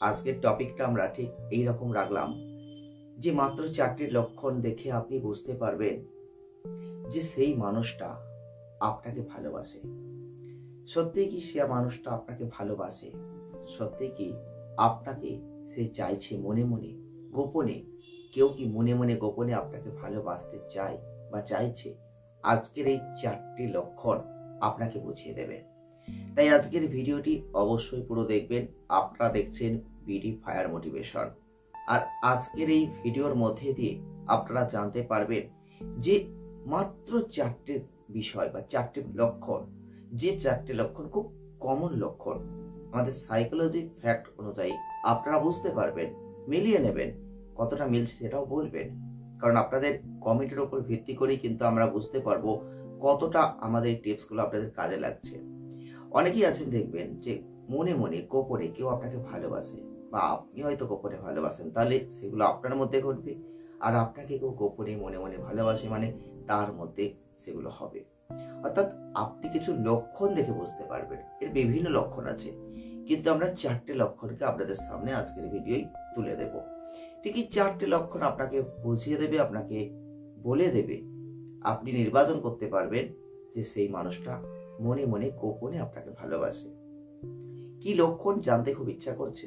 আজকের টপিকটা আমরা ঠিক এই রকম রাখলাম যে মাত্র 4টি লক্ষণ দেখে আপনি বুঝতে পারবেন যে সেই মানুষটা আপনাকে ভালোবাসে। সত্যি কি সে মানুষটা আপনাকে ভালোবাসে? সত্যি কি আপনাকে সে চাইছে মনে মনে গোপনে? কেউ কি মনে মনে গোপনে আপনাকে ভালোবাসতে চায় বা চাইছে? আজকের এই 4টি লক্ষণ আপনাকে বুঝিয়ে দেবে। তাই আজকের ভিডিওটি অবশ্যই পুরো দেখবেন। আপনারা দেখছেন বিডি ফায়ার মোটিভেশন। আর আজকের এই ভিডিওর মধ্যে দিয়ে আপনারা জানতে পারবেন যে মাত্র 4টে বিষয় বা 4টে লক্ষণ, যে 4টে লক্ষণ খুব কমন লক্ষণ, আমাদের সাইকোলজি ফ্যাক্ট অনুযায়ী আপনারা বুঝতে পারবেন, মিলিয়ে নেবেন, কতটা মিলছে সেটাও বলবেন। কারণ আপনাদের কমেন্টের উপর ভিত্তি করেই কিন্তু আমরা বুঝতে পারবো কতটা আমাদের এই টিপসগুলো আপনাদের কাজে লাগছে। অনেকেই আছেন দেখবেন যে মনে মনে গোপনে কেউ আপনাকে ভালোবাসে বা আপনি হয়তো গোপনে ভালোবাসেন, তাহলে সেগুলো আপনার মধ্যে ঘটবে। আর আপনাকে কেউ গোপনে মনে মনে ভালোবাসে মানে তার মধ্যে সেগুলো হবে। অর্থাৎ আপনি কিছু লক্ষণ দেখে বুঝতে পারবেন। এর বিভিন্ন লক্ষণ আছে, কিন্তু আমরা 4টে লক্ষণকে আপনাদের সামনে আজকের ভিডিওই তুলে দেব। ঠিক এই 4টে লক্ষণ আপনাকে বুঝিয়ে দেবে, আপনাকে বলে দেবে, আপনি নির্বাচন করতে পারবেন যে সেই মানুষটা মনে মনে গোপনে আপনাকে ভালোবাসে। কি লক্ষণ জানতে খুব ইচ্ছা করছে,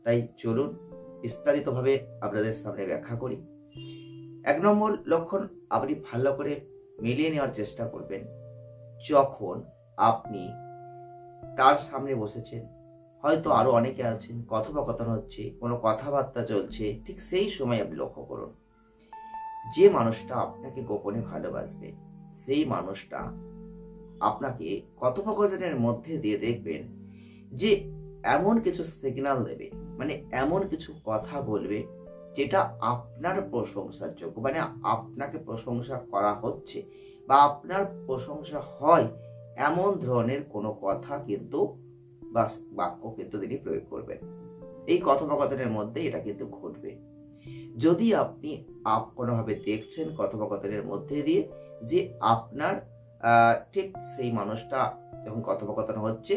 তাই চলুন বিস্তারিতভাবে আপনাদের সামনে ব্যাখ্যা করি। 1 নম্বর লক্ষণ আপনি ভালো করে মিলিয়ে নেওয়ার চেষ্টা করবেন। যখন আপনি তার সামনে বসেছেন, হয়তো আরো অনেকে আছেন, কথোপকথন হচ্ছে, কোনো কথাবার্তা চলছে, ঠিক সেই সময় আপনি লক্ষ্য করুন যে মানুষটা আপনাকে গোপনে ভালোবাসবে সেই মানুষটা আপনাকে কথোপকথনের মধ্যে দিয়ে দেখবেন যে এমন কিছু সিগন্যাল দেবে, মানে এমন কিছু কথা বলবে যেটা আপনার প্রশংসার যোগ্য, মানে আপনাকে প্রশংসা করা হচ্ছে বা আপনার প্রশংসা হয় এমন ধরনের কোনো কথা কিন্তু বা বাক্য কিন্তু তিনি প্রয়োগ করবেন। এই কথোপকথনের মধ্যে এটা কিন্তু ঘটবে। যদি আপনি কোনোভাবে দেখছেন কথোপকথনের মধ্যে দিয়ে যে আপনার ঠিক সেই মানুষটা যখন কথোপকথন হচ্ছে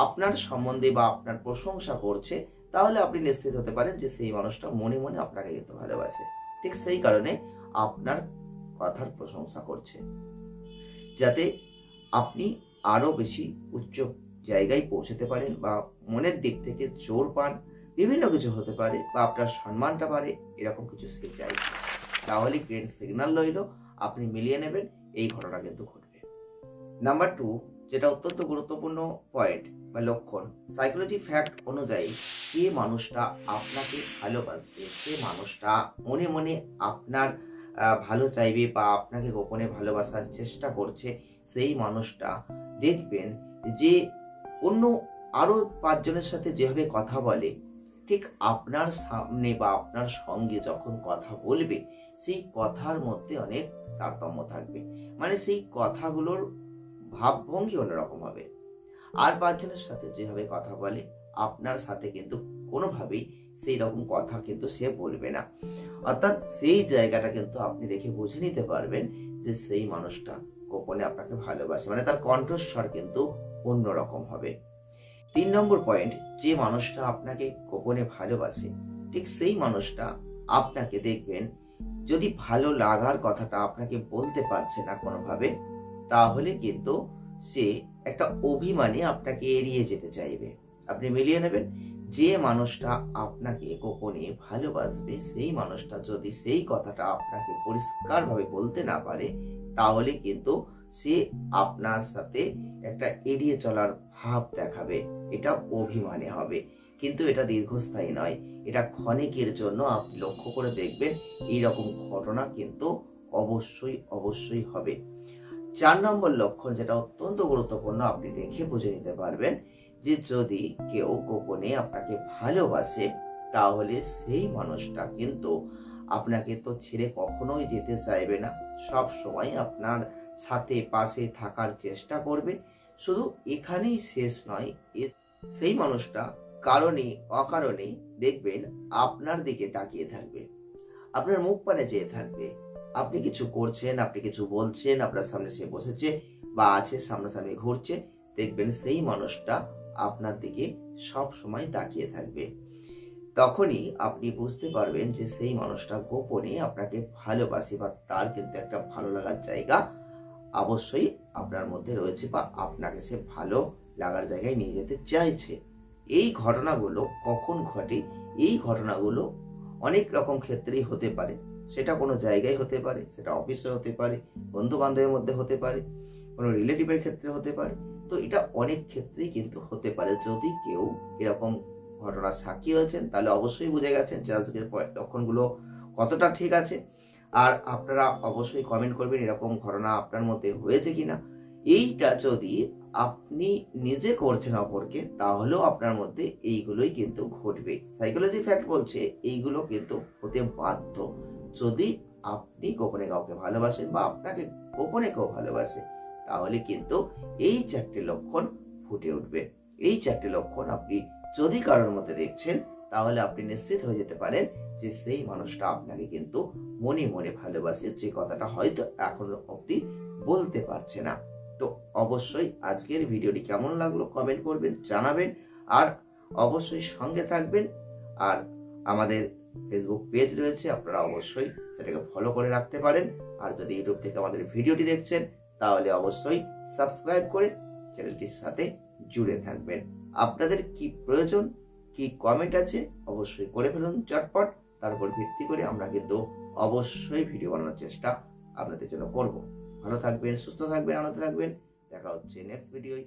আপনার সম্বন্ধে বা আপনার প্রশংসা করছে, তাহলে আপনি নিশ্চিত হতে পারেন যে সেই মানুষটা মনে মনে আপনাকে কিন্তু ভালোবাসে। ঠিক সেই কারণে আপনার কথার প্রশংসা করছে, যাতে আপনি আরো বেশি উচ্চ জায়গায় পৌঁছতে পারেন বা মনের দিক থেকে জোর পান, বিভিন্ন কিছু হতে পারে, বা আপনার সম্মানটা বাড়ে, এরকম কিছু সে চাইছে। তাহলে গ্রিন সিগন্যাল রইল, আপনি মিলিয়ে নেবেন, এই ঘটনা কিন্তু ঘটবে। নাম্বার 2, যেটা অত্যন্ত গুরুত্বপূর্ণ পয়েন্ট বা লক্ষণ, সাইকোলজি ফ্যাক্ট অনুযায়ী যে মানুষটা আপনাকে ভালোবাসবে, সে মানুষটা মনে মনে আপনার ভালো চাইবে বা আপনাকে গোপনে ভালোবাসার চেষ্টা করছে, সেই মানুষটা দেখবেন যে অন্য আরো 5 জনের সাথে যেভাবে কথা বলে, ঠিক আপনার সামনে বা আপনার সঙ্গে যখন কথা বলবে সেই কথার মধ্যে অনেক তারতম্য থাকবে, মানে সেই কথাগুলোর ভাবভঙ্গি অন্যরকম হবে। আর 5 জনের সাথে যেভাবে কথা বলে আপনার সাথে কিন্তু কোনোভাবেই সেই রকম কথা কিন্তু সে বলবে না। অর্থাৎ সেই জায়গাটা কিন্তু আপনি দেখে বুঝে নিতে পারবেন যে সেই মানুষটা গোপনে আপনাকে ভালোবাসে, মানে তার কণ্ঠস্বর কিন্তু অন্যরকম হবে। 3 নম্বর পয়েন্ট, যে মানুষটা আপনাকে গোপনে ভালোবাসে ঠিক সেই মানুষটা আপনাকে দেখবেন যদি ভালো লাগার কথাটা আপনাকে বলতে পারছে না কোনোভাবে, তাহলে কিন্তু সে একটা অভিমানে আপনাকে এড়িয়ে যেতে চাইবে। আপনি মিলিয়ে নেবেন, যে মানুষটা আপনাকে গোপনে ভালোবাসবে সেই মানুষটা যদি সেই কথাটা আপনাকে পরিষ্কারভাবে বলতে না পারে, তাহলে কিন্তু সে আপনার সাথে একটা এড়িয়ে চলার ভাব দেখাবে। এটা অভিমানে হবে, কিন্তু এটা দীর্ঘস্থায়ী নয়, এটা ক্ষণিকের জন্য। আপনি লক্ষ্য করে দেখবেন এইরকম ঘটনা কিন্তু অবশ্যই অবশ্যই হবে। 4 নম্বর লক্ষণ, যেটা অত্যন্ত গুরুত্বপূর্ণ, আপনি দেখে বুঝে নিতে পারবেন যে যদি কেউ গোপনে আপনাকে ভালোবাসে, তাহলে সেই মানুষটা কিন্তু আপনাকে তো ছেড়ে কখনোই যেতে চাইবে না, সব সময় আপনার সাথে পাশে থাকার চেষ্টা করবে। শুধু এখানেই শেষ নয়, সেই মানুষটা কারণে অকারণে দেখবেন আপনার দিকে তাকিয়ে থাকবে, আপনার মুখ পানে চেয়ে থাকবে। আপনি কিছু করছেন, আপনি কিছু বলছেন, আপনার সামনে সে বসেছে বা আছে, সামনাসামনি ঘুরছে, দেখবেন সেই মানুষটা আপনার দিকে সব সময় তাকিয়ে থাকবে। তখনই আপনি বুঝতে পারবেন যে সেই মানুষটা গোপনে আপনাকে ভালোবাসে বা তার কিন্তু একটা ভালো লাগার জায়গা অবশ্যই আপনার মধ্যে রয়েছে বা আপনাকে সে ভালো লাগার জায়গায় নিয়ে যেতে চাইছে। এই ঘটনাগুলো কখন ঘটে? এই ঘটনাগুলো অনেক রকম ক্ষেত্রেই হতে পারে। সেটা কোনো জায়গায় হতে পারে, সেটা অফিসে হতে পারে, বন্ধু বান্ধবের মধ্যে হতে পারে, কোনো রিলেটিভের ক্ষেত্রে হতে পারে। তো এটা অনেক ক্ষেত্রেই কিন্তু হতে পারে। যদি কেউ এরকম ঘটনার সাক্ষী হয়েছেন তাহলে অবশ্যই বুঝে গেছেন যে আজকের লক্ষণগুলো কতটা ঠিক আছে। আর আপনারা অবশ্যই কমেন্ট করবেন এরকম ঘটনা আপনার মধ্যে হয়েছে কিনা। এইটা যদি আপনি নিজে করছেন অপরকে, তাহলেও আপনার মধ্যে এইগুলোই কিন্তু ঘটবে। সাইকোলজি ফ্যাক্ট বলছে এইগুলো কিন্তু হতে বাধ্য। যদি আপনি গোপনে কাউকে ভালোবাসেন বা আপনাকে গোপনে কেউ ভালোবাসে, তাহলে কিন্তু এই 4টে লক্ষণ ফুটে উঠবে। এই 4টে লক্ষণ আপনি যদি কারোর মধ্যে দেখছেন, তাহলে আপনি নিশ্চিত হয়ে যেতে পারেন যে সেই মানুষটা আপনাকে কিন্তু মনে মনে ভালোবাসে, যে কথাটা হয়তো এখনো অব্দি বলতে পারছে না। তো অবশ্যই আজকের ভিডিওটি কেমন লাগলো কমেন্ট করবেন, জানাবেন। আর অবশ্যই সঙ্গে থাকবেন। আর আমাদের ফেসবুক পেজ রয়েছে, আপনারা অবশ্যই সেটাকে ফলো করে রাখতে পারেন। আর যদি ইউটিউব থেকে আমাদের ভিডিওটি দেখছেন, তাহলে অবশ্যই সাবস্ক্রাইব করে চ্যানেলটির সাথে জুড়ে থাকবেন। আপনাদের কি প্রয়োজন, কি কমেন্ট আছে, অবশ্যই করে ফেলুন চটপট। তারপর ভিত্তি করে আমরা কিন্তু অবশ্যই ভিডিও বানানোর চেষ্টা আপনাদের জন্য করব। ভালো থাকবেন, সুস্থ থাকবেন, আনন্দে থাকবেন। দেখা হচ্ছে নেক্সট ভিডিওয়।